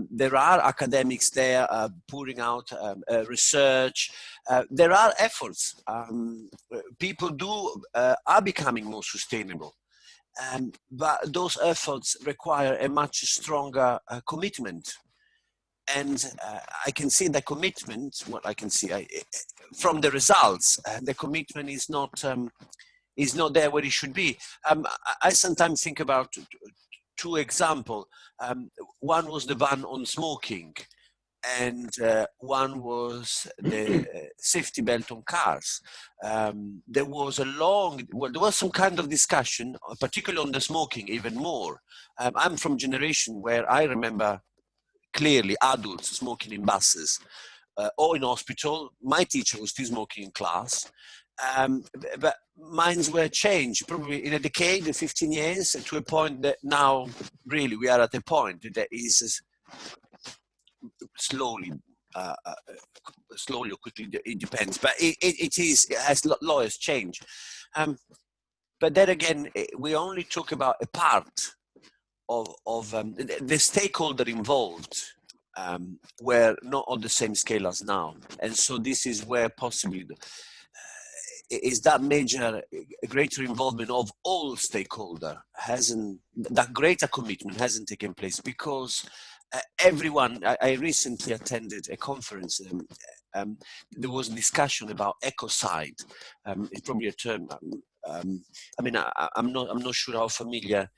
there are academics there pouring out research, there are efforts. People are becoming more sustainable. But those efforts require a much stronger commitment. And I can see the commitment, what I can see from the results, the commitment is not there where it should be. I sometimes think about two examples. One was the ban on smoking, and one was the safety belt on cars. There was there was some kind of discussion, particularly on the smoking even more. I'm from a generation where I remember clearly adults smoking in buses or in hospital. My teacher was still smoking in class. But minds were changed probably in a decade, 15 years, to a point that now really we are at a point that is slowly or quickly, it depends, but it has laws change. But then again, we only talk about a part of the stakeholder involved were not on the same scale as now, and so this is where possibly is that greater involvement of all stakeholder that greater commitment hasn't taken place, because everyone. I recently attended a conference. There was a discussion about ecocide. It's probably a term. I mean, I'm not sure how familiar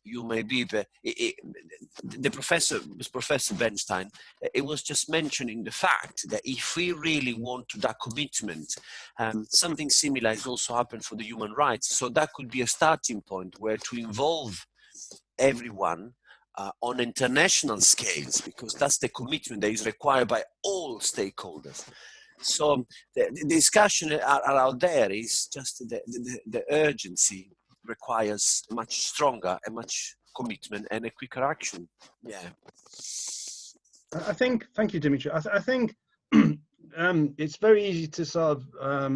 you may be, but the professor was Professor Bernstein. It was just mentioning the fact that if we really want that commitment, something similar has also happened for the human rights. So that could be a starting point where to involve everyone on international scales, because that's the commitment that is required by all stakeholders. So the discussion are out there is just the urgency requires much stronger and much commitment and a quicker action. Yeah. I think, thank you, Dimitri. I think it's very easy to sort of, how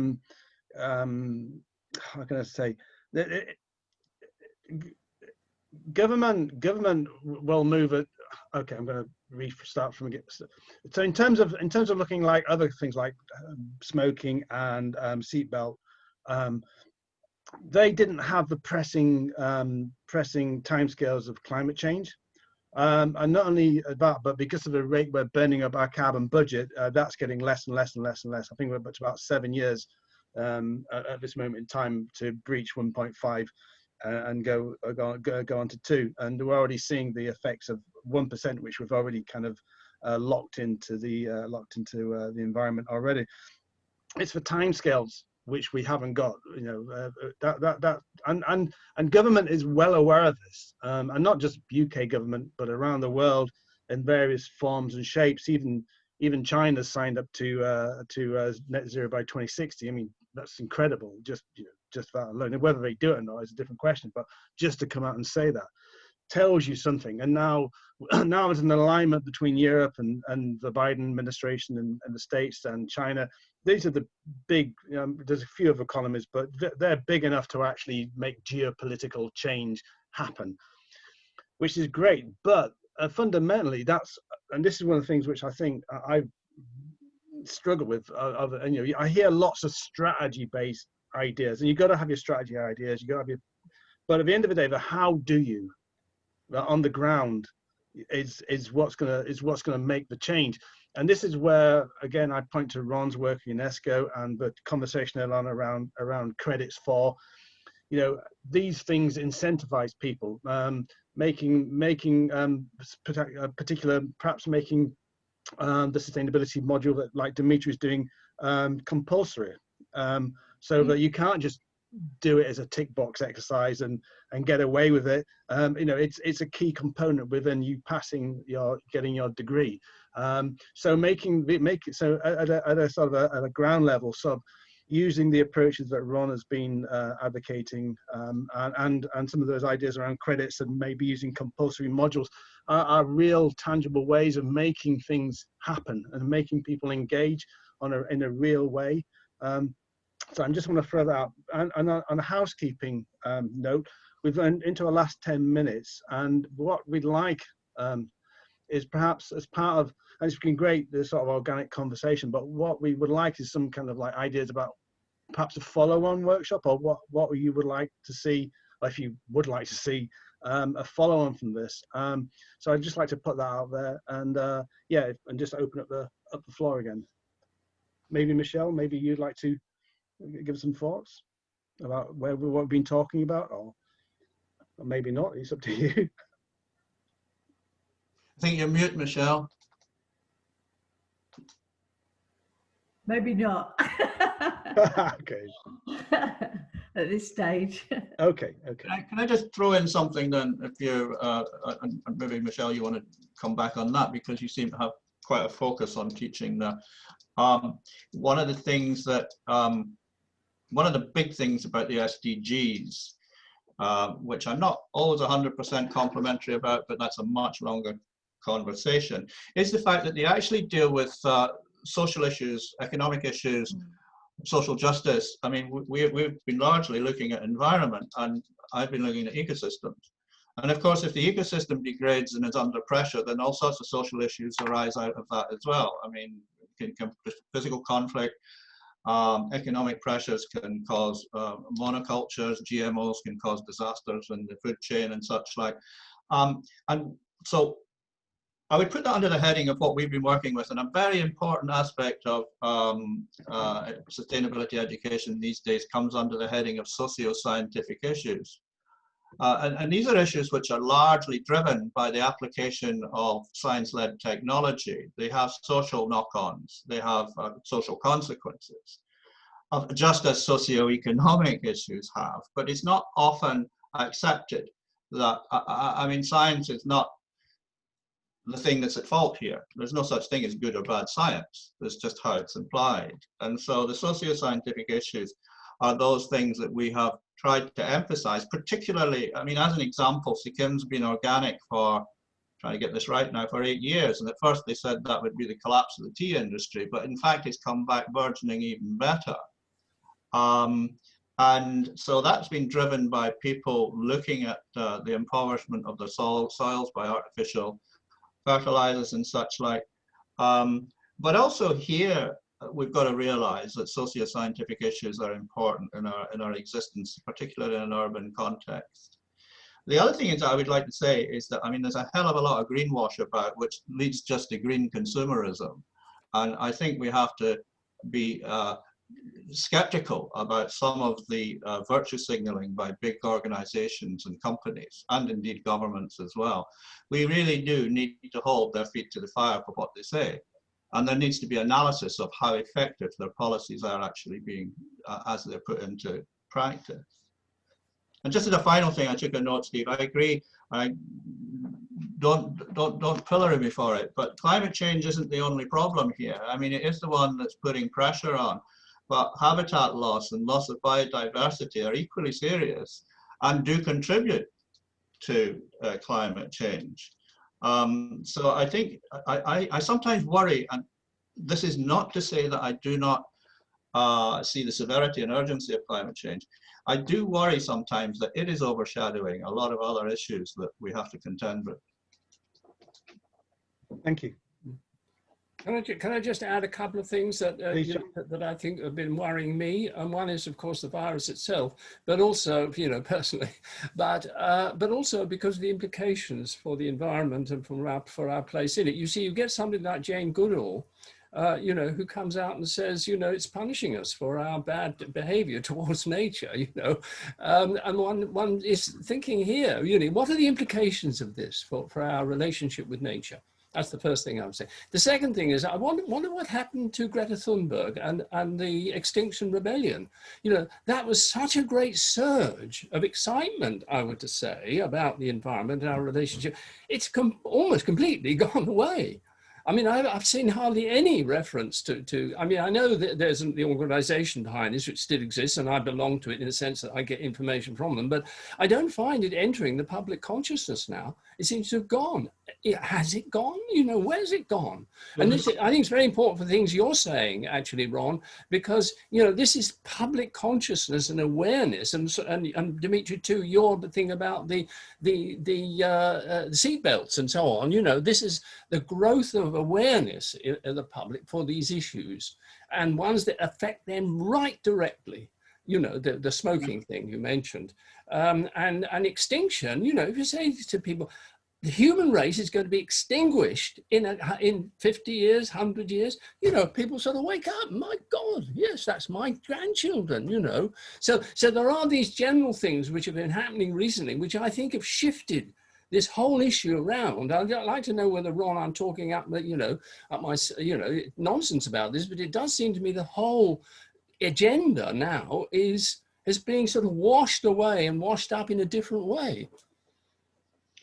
can I say, government will move it. Okay, I'm going to restart from again. So in terms of looking like other things like smoking and seatbelt, they didn't have the pressing timescales of climate change, and not only that, but because of the rate we're burning up our carbon budget, that's getting less and less and less and less. I think we're up to about 7 years at this moment in time to breach 1.5 and go on to 2, and we're already seeing the effects of 1%, which we've already kind of locked into the environment already. It's for timescales which we haven't got, you know, and government is well aware of this, and not just UK government, but around the world in various forms and shapes. Even China's signed up to net zero by 2060. I mean, that's incredible. Just that alone. And whether they do it or not is a different question. But just to come out and say that tells you something. And now now there's an alignment between Europe and the Biden administration and the States and China. These are the big, there's a few other economies, but they're big enough to actually make geopolitical change happen, which is great. But fundamentally, and this is one of the things which I think I struggle with. And I hear lots of strategy-based ideas, and you've got to have your strategy ideas. You got to have your, but at the end of the day, the how do you on the ground is what's gonna make the change. And this is where, again, I point to Ron's work at UNESCO and the conversation around credits for, these things incentivize people, making particular, perhaps making the sustainability module that, like Dimitri is doing, compulsory, so that you can't just do it as a tick box exercise and get away with it. It's a key component within you getting your degree. So make it so at a sort of at a ground level, so using the approaches that Ron has been advocating, and some of those ideas around credits and maybe using compulsory modules are real tangible ways of making things happen and making people engage in a real way. So I just want to throw that out. And on a housekeeping note, we've gone into our last 10 minutes, and what we'd like is perhaps as part of, and it's been great, this sort of organic conversation, but what we would like is some kind of like ideas about perhaps a follow-on workshop, or what you would like to see, or if you would like to see a follow-on from this. So I'd just like to put that out there, and and just open up the floor again. Maybe Michelle, maybe you'd like to give some thoughts about what we've been talking about, or maybe not. It's up to you. I think you're mute, Michelle. Maybe not. Okay. At this stage. Okay. Can I just throw in something then, if you and maybe Michelle, you want to come back on that, because you seem to have quite a focus on teaching there. One of the things that one of the big things about the SDGs, which I'm not always 100% complimentary about, but that's a much longer conversation, is the fact that they actually deal with social issues, economic issues, social justice. I mean, we've been largely looking at environment, and I've been looking at ecosystems. And of course, if the ecosystem degrades and is under pressure, then all sorts of social issues arise out of that as well. I mean, physical conflict, economic pressures can cause monocultures, GMOs can cause disasters in the food chain and such like. And so I would put that under the heading of what we've been working with, and a very important aspect of sustainability education these days comes under the heading of socio-scientific issues. And these are issues which are largely driven by the application of science-led technology. They have social knock-ons, they have social consequences, just as socio-economic issues have, but it's not often accepted that, I mean, science is not the thing that's at fault here. There's no such thing as good or bad science. There's just how it's applied. And so the socio-scientific issues are those things that we have tried to emphasize, particularly, I mean, as an example, Sikim's been organic for, trying to get this right now, for 8 years. And at first they said that would be the collapse of the tea industry, but in fact it's come back burgeoning even better. And so that's been driven by people looking at the impoverishment of the soils by artificial fertilizers and such like. But also here, we've got to realize that socio-scientific issues are important in our existence, particularly in an urban context. The other thing is I would like to say is that, I mean, there's a hell of a lot of greenwash about, which leads just to green consumerism. And I think we have to be skeptical about some of the virtue signaling by big organizations and companies, and indeed governments as well. We really do need to hold their feet to the fire for what they say. And there needs to be analysis of how effective their policies are actually being as they're put into practice. And just as a final thing, I took a note, Steve. I agree. Don't pillory me for it, but climate change isn't the only problem here. I mean, it is the one that's putting pressure on, but habitat loss and loss of biodiversity are equally serious and do contribute to climate change. So I think I sometimes worry, and this is not to say that I do not see the severity and urgency of climate change. I do worry sometimes that it is overshadowing a lot of other issues that we have to contend with. Thank you. Can I just add a couple of things that Please, that I think have been worrying me? And one is, of course, the virus itself, but also, personally, but also because of the implications for the environment and for our place in it. You see, you get somebody like Jane Goodall, who comes out and says, it's punishing us for our bad behavior towards nature, and one is thinking here, what are the implications of this for our relationship with nature? That's the first thing I would say. The second thing is, I wonder what happened to Greta Thunberg and the Extinction Rebellion. That was such a great surge of excitement, I would say, about the environment and our relationship. It's almost completely gone away. I mean, I've seen hardly any reference to I mean, I know that there's the organization behind this, which still exists, and I belong to it in the sense that I get information from them, but I don't find it entering the public consciousness now. It seems to have gone. Has it gone? Where's it gone? And this, I think it's very important for the things you're saying, actually, Ron, because, this is public consciousness and awareness. And Dimitri, too, your thing about the seat belts and so on, this is the growth of awareness in the public for these issues, and ones that affect them right directly. The smoking thing you mentioned, and extinction. If you say to people, the human race is going to be extinguished in 50 years, 100 years, people sort of wake up. My God, yes, that's my grandchildren. So there are these general things which have been happening recently, which I think have shifted this whole issue around. I'd like to know whether, Ron, I'm talking up my nonsense about this, but it does seem to me the whole agenda now is being sort of washed away and washed up in a different way.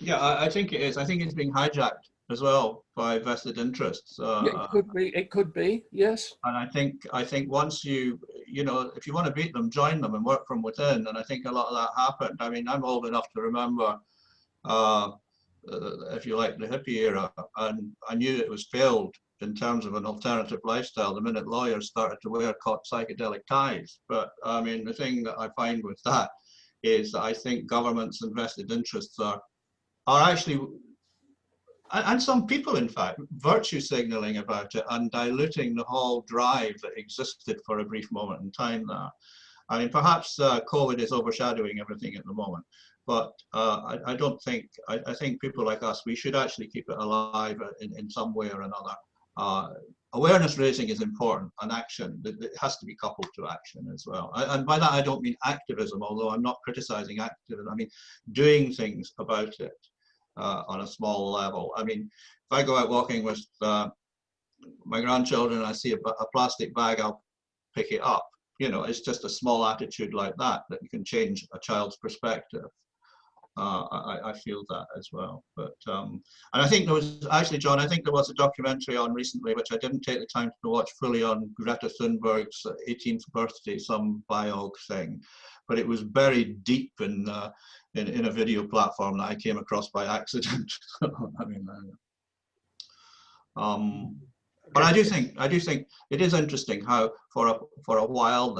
Yeah, I think it is. I think it's being hijacked as well by vested interests. It could be, yes. And I think once if you want to beat them, join them and work from within. And I think a lot of that happened. I mean, I'm old enough to remember, if you like, the hippie era, and I knew it was failed in terms of an alternative lifestyle the minute lawyers started to wear psychedelic ties. But I mean, the thing that I find with that is that I think governments and vested interests are actually, and some people, in fact, virtue signaling about it and diluting the whole drive that existed for a brief moment in time there. I mean, perhaps COVID is overshadowing everything at the moment, but I don't think, I think people like us, we should actually keep it alive in some way or another. Awareness raising is important, and action, it has to be coupled to action as well. And by that, I don't mean activism, although I'm not criticizing activism. I mean, doing things about it. On a small level. I mean, if I go out walking with my grandchildren and I see a plastic bag, I'll pick it up. It's just a small attitude like that can change a child's perspective. I feel that as well. But and I think there was actually, John, I think there was a documentary on recently, which I didn't take the time to watch fully, on Greta Thunberg's 18th birthday, some biog thing, but it was buried deep in a video platform that I came across by accident. I mean, but I do think it is interesting how for a while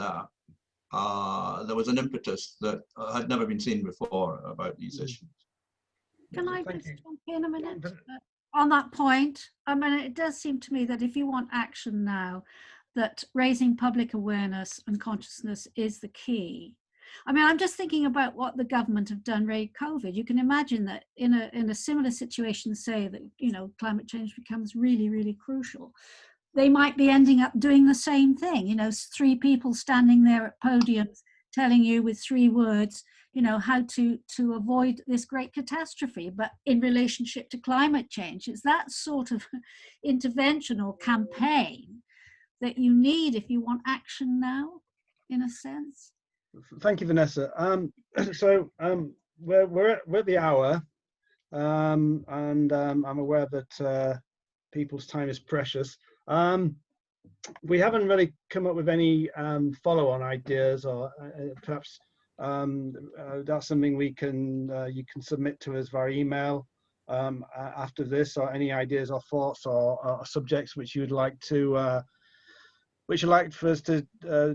there was an impetus that had never been seen before about these issues. Can I just jump in a minute on that point? I mean, it does seem to me that if you want action now, that raising public awareness and consciousness is the key. I mean, I'm just thinking about what the government have done during COVID. You can imagine that in a similar situation, say that, climate change becomes really, really crucial, they might be ending up doing the same thing. 3 people standing there at podiums telling you with 3 words, how to avoid this great catastrophe. But in relationship to climate change, it's that sort of intervention or campaign that you need if you want action now, in a sense. Thank you, Vanessa. So we're at the hour, and I'm aware that people's time is precious. We haven't really come up with any follow-on ideas, or perhaps that's something you can submit to us via email. after this, or any ideas or thoughts or subjects which you'd like to for us to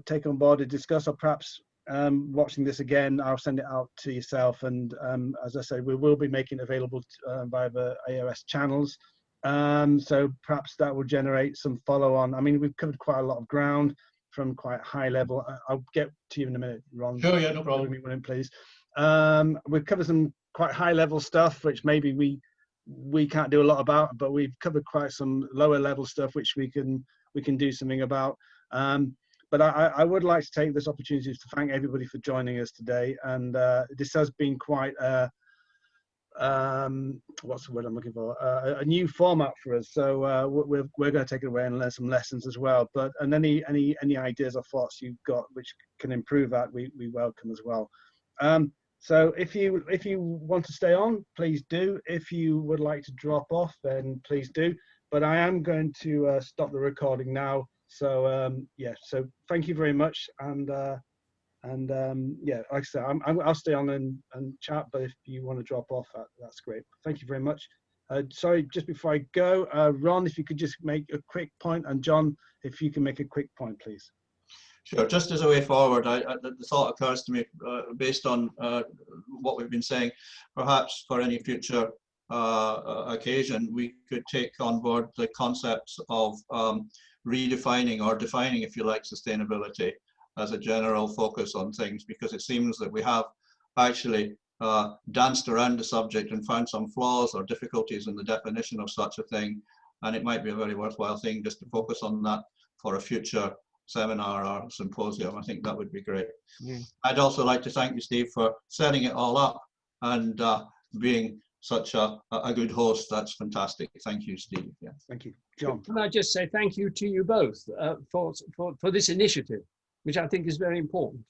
take on board and discuss, or perhaps watching this again, I'll send it out to yourself. And as I say, we will be making it available via the AOS channels. So perhaps that will generate some follow-on. I mean, we've covered quite a lot of ground from quite high level. I'll get to you in a minute, Ron. Sure, yeah, no problem. Please. We've covered some quite high level stuff, which maybe we can't do a lot about, but we've covered quite some lower level stuff which we can do something about. But I would like to take this opportunity to thank everybody for joining us today. And this has been quite what's the word I'm looking for? A new format for us. So we're going to take it away and learn some lessons as well. But and any ideas or thoughts you've got which can improve that, we welcome as well. So if you want to stay on, please do. If you would like to drop off, then please do. But I am going to stop the recording now. So yeah. So thank you very much. And yeah, like I said, I'll stay on and chat. But if you want to drop off, that's great. Thank you very much. Sorry, just before I go, Ron, if you could just make a quick point, and John, if you can make a quick point, please. Sure. Just as a way forward, the thought occurs to me based on what we've been saying. Perhaps for any future occasion, we could take on board the concepts of redefining or defining, if you like, sustainability as a general focus on things, because it seems that we have actually danced around the subject and found some flaws or difficulties in the definition of such a thing, and it might be a very worthwhile thing just to focus on that for a future seminar or symposium. I think that would be great. Yeah. I'd also like to thank you, Steve, for setting it all up and being such a good host. That's fantastic. Thank you, Steve. Yeah. Thank you. John. Can I just say thank you to you both for this initiative, which I think is very important.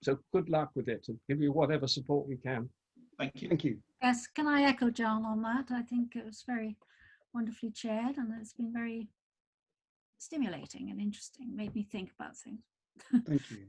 So good luck with it and give you whatever support we can. Thank you. Thank you. Yes, can I echo John on that? I think it was very wonderfully chaired, and it's been very stimulating and interesting, made me think about things. Thank you.